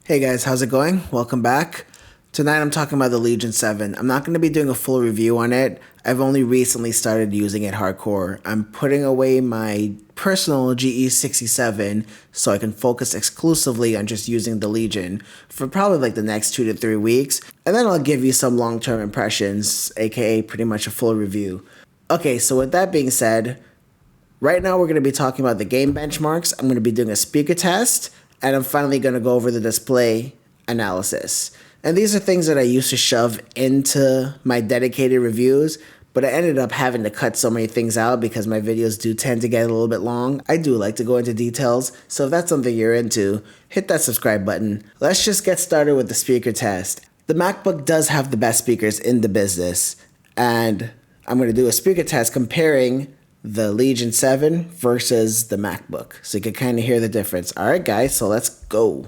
Hey guys, how's it going? Welcome back. Tonight I'm talking about the Legion 7. I'm not going to be doing a full review on it. I've only recently started using it hardcore. I'm putting away my personal GE67 so I can focus exclusively on just using the Legion for probably like the next 2 to 3 weeks. And then I'll give you some long-term impressions, aka pretty much a full review. Okay, so with that being said, right now we're going to be talking about the game benchmarks. I'm going to be doing a speaker test, and I'm finally going to go over the display analysis. And these are things that I used to shove into my dedicated reviews, but I ended up having to cut so many things out because my videos do tend to get a little bit long. I do like to go into details, so if that's something you're into, hit that subscribe button. Let's just get started with the speaker test. The MacBook does have the best speakers in the business, and I'm going to do a speaker test comparing the Legion 7 versus the MacBook, so you can kind of hear the difference. All right, guys, so let's go.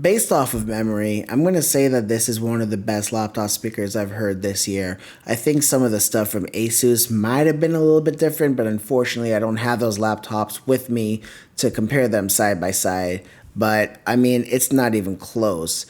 Based off of memory, I'm going to say that this is one of the best laptop speakers I've heard this year. I think some of the stuff from Asus might have been a little bit different, but unfortunately I don't have those laptops with me to compare them side by side. But I mean, it's not even close.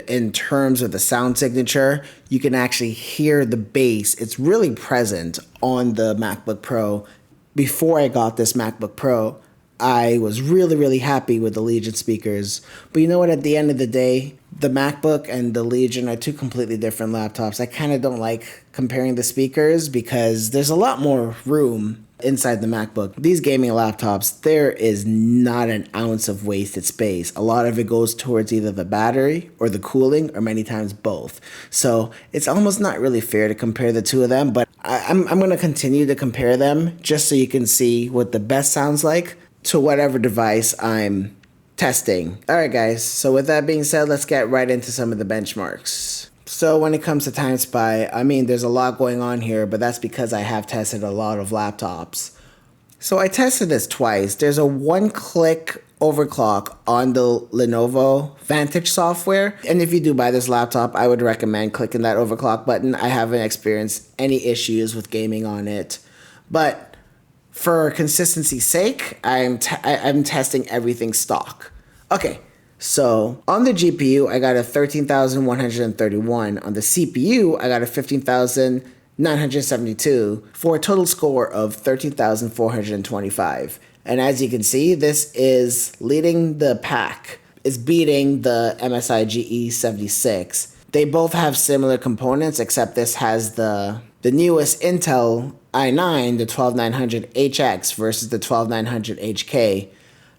In terms of the sound signature, you can actually hear the bass. It's really present on the MacBook Pro. Before I got this MacBook Pro, I was really happy with the Legion speakers. But you know what? At the end of the day, the MacBook and the Legion are two completely different laptops. I kind of don't like comparing the speakers because there's a lot more room inside the MacBook. These gaming laptops, there is not an ounce of wasted space. A lot of it goes towards either the battery or the cooling, or many times both. So it's almost not really fair to compare the two of them, but I'm going to continue to compare them just so you can see what the best sounds like to whatever device I'm testing. All right, guys, so with that being said, let's get right into some of the benchmarks. So when it comes to Time Spy, I mean, there's a lot going on here, but that's because I have tested a lot of laptops. So I tested this twice. There's a one-click overclock on the Lenovo Vantage software. And if you do buy this laptop, I would recommend clicking that overclock button. I haven't experienced any issues with gaming on it. But for consistency's sake, I'm testing everything stock. Okay, so on the GPU, I got a 13,131. On the CPU, I got a 15,972 for a total score of 13,425. And as you can see, this is leading the pack. It's beating the MSI GE76. They both have similar components, except this has the newest Intel i9, the 12900HX versus the 12900HK.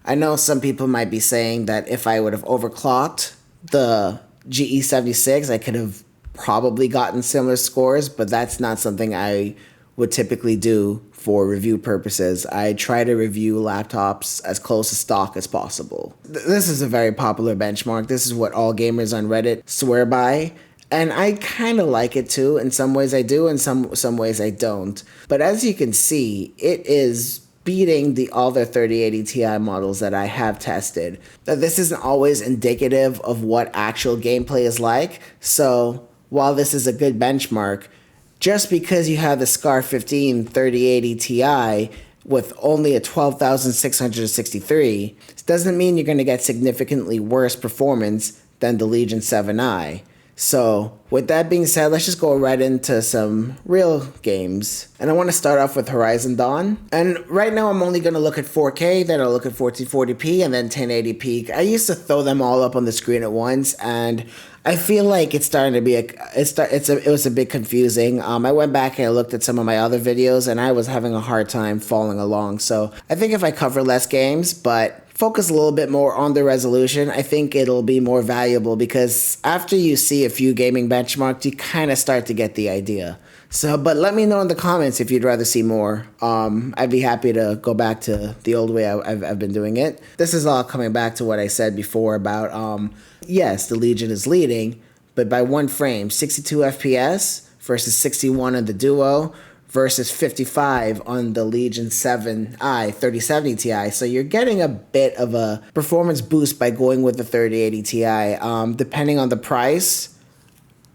I know some people might be saying that if I would have overclocked the GE76, I could have probably gotten similar scores, but that's not something I would typically do for review purposes. I try to review laptops as close to stock as possible. This is a very popular benchmark. This is what all gamers on Reddit swear by. And I kind of like it too. In some ways I do, in some ways I don't. But as you can see, it is beating the other 3080 Ti models that I have tested. Now, this isn't always indicative of what actual gameplay is like. So while this is a good benchmark, just because you have the SCAR 15 3080 Ti with only a 12,663 doesn't mean you're going to get significantly worse performance than the Legion 7i. So, with that being said, let's just go right into some real games. And I want to start off with Horizon Dawn. And right now, I'm only going to look at 4K, then I'll look at 1440p, and then 1080p. I used to throw them all up on the screen at once, and I feel like it's starting to be it was a bit confusing. I went back and I looked at some of my other videos, and I was having a hard time following along. So I think if I cover less games, but focus a little bit more on the resolution, I think it'll be more valuable, because after you see a few gaming benchmarks, you kind of start to get the idea. So, but let me know in the comments if you'd rather see more. I'd be happy to go back to the old way I've been doing it. This is all coming back to what I said before about, yes, the Legion is leading, but by 1 frame, 62 FPS versus 61 on the Duo, versus 55 on the Legion 7i 3070 Ti. So you're getting a bit of a performance boost by going with the 3080 Ti. Depending on the price,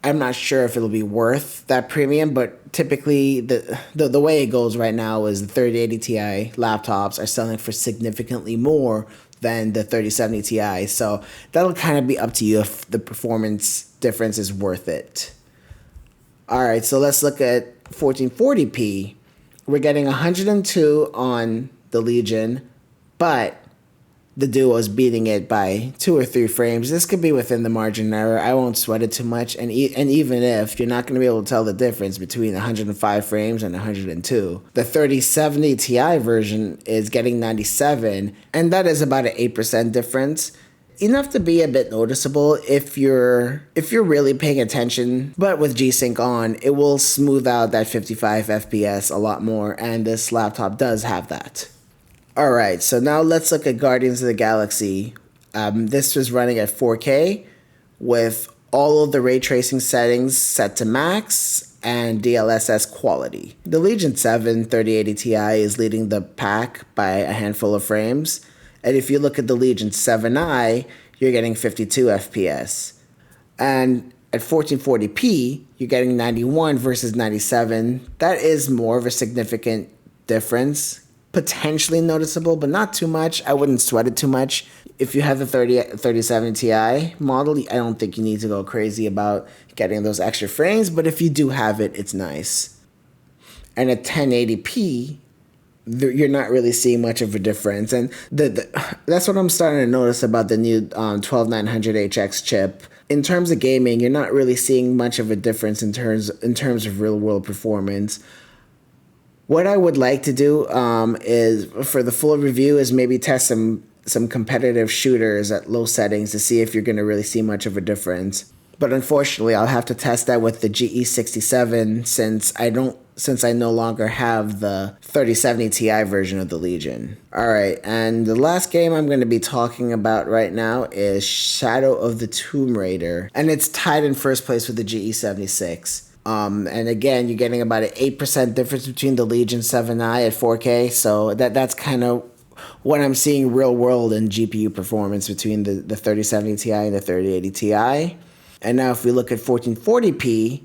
I'm not sure if it'll be worth that premium, but typically the way it goes right now is the 3080 Ti laptops are selling for significantly more than the 3070 Ti. So that'll kind of be up to you if the performance difference is worth it. All right, so let's look at 1440p. We're getting 102 on the Legion, but the Duo is beating it by 2 or 3 frames. This could be within the margin of error. I won't sweat it too much, and even if, you're not going to be able to tell the difference between 105 frames and 102. The 3070 Ti version is getting 97, and that is about an 8% difference. Enough to be a bit noticeable if you're really paying attention, but with G-Sync on, it will smooth out that 55 FPS a lot more, and this laptop does have that. Alright, so now let's look at Guardians of the Galaxy. This was running at 4K with all of the ray tracing settings set to max and DLSS quality. The Legion 7 3080 Ti is leading the pack by a handful of frames. And if you look at the Legion 7i, you're getting 52 FPS. And at 1440p, you're getting 91 versus 97. That is more of a significant difference. Potentially noticeable, but not too much. I wouldn't sweat it too much. If you have the 3070 Ti model, I don't think you need to go crazy about getting those extra frames. But if you do have it, it's nice. And at 1080p, you're not really seeing much of a difference, and that's what I'm starting to notice about the new 12900HX chip. In terms of gaming, you're not really seeing much of a difference in terms of real world performance. What I would like to do is, for the full review, is maybe test some competitive shooters at low settings to see if you're going to really see much of a difference. But unfortunately, I'll have to test that with the GE67 since I no longer have the 3070 Ti version of the Legion. Alright, and the last game I'm going to be talking about right now is Shadow of the Tomb Raider. And it's tied in first place with the GE76. And again, you're getting about an 8% difference between the Legion 7i at 4K. So that's kind of what I'm seeing real world in GPU performance between the 3070 Ti and the 3080 Ti. And now if we look at 1440p,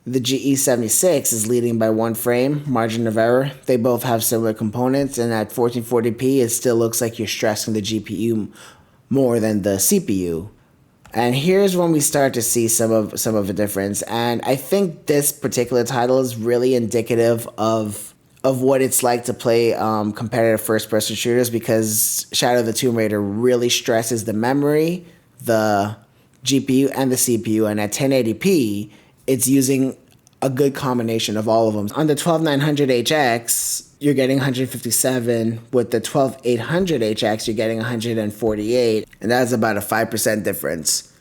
the GE76 is leading by 1 frame, margin of error. They both have similar components, and at 1440p, it still looks like you're stressing the GPU more than the CPU. And here's when we start to see some of a difference. And I think this particular title is really indicative of what it's like to play competitive first-person shooters, because Shadow of the Tomb Raider really stresses the memory, the GPU, and the CPU. And at 1080p, it's using a good combination of all of them. On the 12900HX, you're getting 157. With the 12800HX, you're getting 148. And that's about a 5% difference.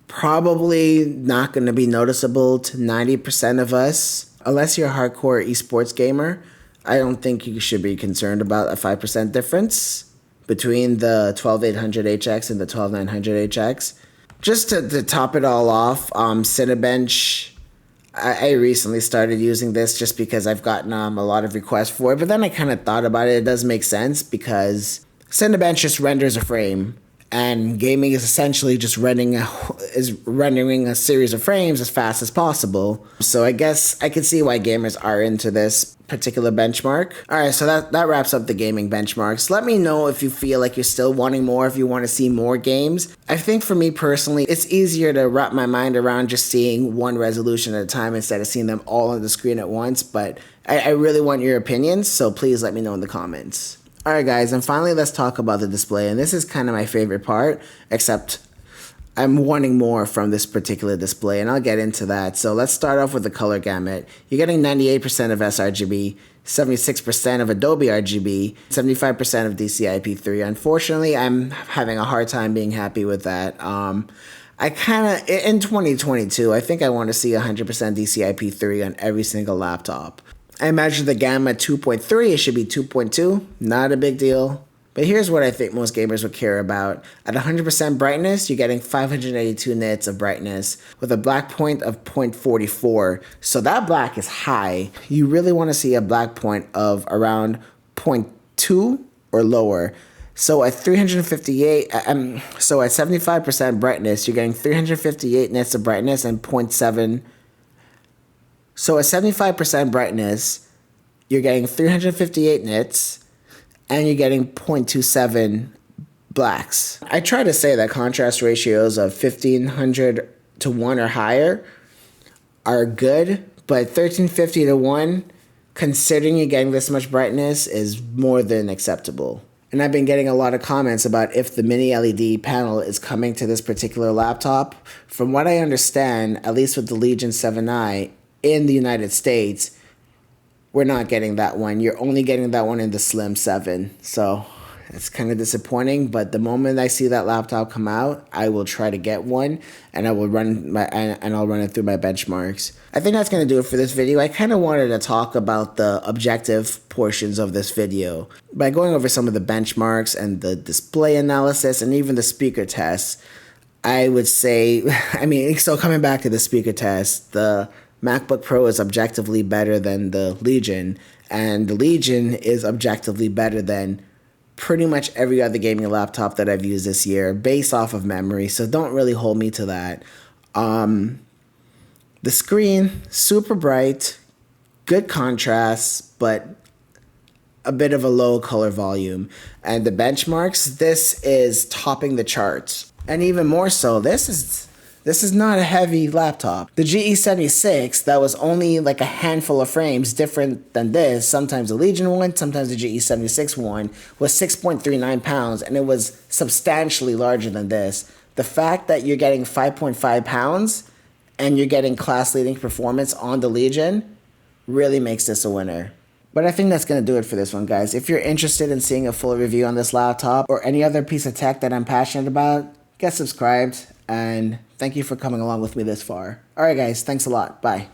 Probably not going to be noticeable to 90% of us. Unless you're a hardcore esports gamer, I don't think you should be concerned about a 5% difference between the 12800HX and the 12900HX. Just to top it all off, Cinebench, I recently started using this just because I've gotten a lot of requests for it. But then I kind of thought about it. It does make sense because Cinebench just renders a frame. and gaming is essentially just rendering a series of frames as fast as possible. So I guess I can see why gamers are into this particular benchmark. Alright, so that wraps up the gaming benchmarks. Let me know if you feel like you're still wanting more, if you want to see more games. I think for me personally, it's easier to wrap my mind around just seeing one resolution at a time instead of seeing them all on the screen at once, but I really want your opinions, so please let me know in the comments. Alright guys, and finally let's talk about the display, and this is kind of my favorite part, except I'm wanting more from this particular display, and I'll get into that. So let's start off with the color gamut. You're getting 98% of sRGB, 76% of Adobe RGB, 75% of DCI-P3. Unfortunately, I'm having a hard time being happy with that. I kind of, in 2022, I think I want to see 100% DCI-P3 on every single laptop. I imagine the gamma 2.3, it should be 2.2, not a big deal. But here's what I think most gamers would care about. At 100% brightness, you're getting 582 nits of brightness with a black point of 0.44. So that black is high. You really want to see a black point of around 0.2 or lower. So at 75% brightness, you're getting 358 nits of brightness and 0.7. So at 75% brightness, you're getting 358 nits and you're getting 0.27 blacks. I try to say that contrast ratios of 1500 to 1 or higher are good, but 1350 to 1, considering you're getting this much brightness, is more than acceptable. And I've been getting a lot of comments about if the mini LED panel is coming to this particular laptop. From what I understand, at least with the Legion 7i in the United States, we're not getting that one. You're only getting that one in the Slim 7. So it's kind of disappointing, but the moment I see that laptop come out, I will try to get one, and I'll run it through my benchmarks. I think that's going to do it for this video. I kind of wanted to talk about the objective portions of this video by going over some of the benchmarks and the display analysis and even the speaker tests. I would say, so coming back to the speaker test, the MacBook Pro is objectively better than the Legion, and the Legion is objectively better than pretty much every other gaming laptop that I've used this year based off of memory, so don't really hold me to that. The screen, super bright, good contrast, but a bit of a low color volume. And the benchmarks, this is topping the charts. And even more so, this is not a heavy laptop. The GE76, that was only like a handful of frames different than this. Sometimes the Legion one, sometimes the GE76 one, was 6.39 pounds, and it was substantially larger than this. The fact that you're getting 5.5 pounds and you're getting class-leading performance on the Legion really makes this a winner. But I think that's going to do it for this one, guys. If you're interested in seeing a full review on this laptop or any other piece of tech that I'm passionate about, get subscribed, and thank you for coming along with me this far. Alright guys, thanks a lot. Bye.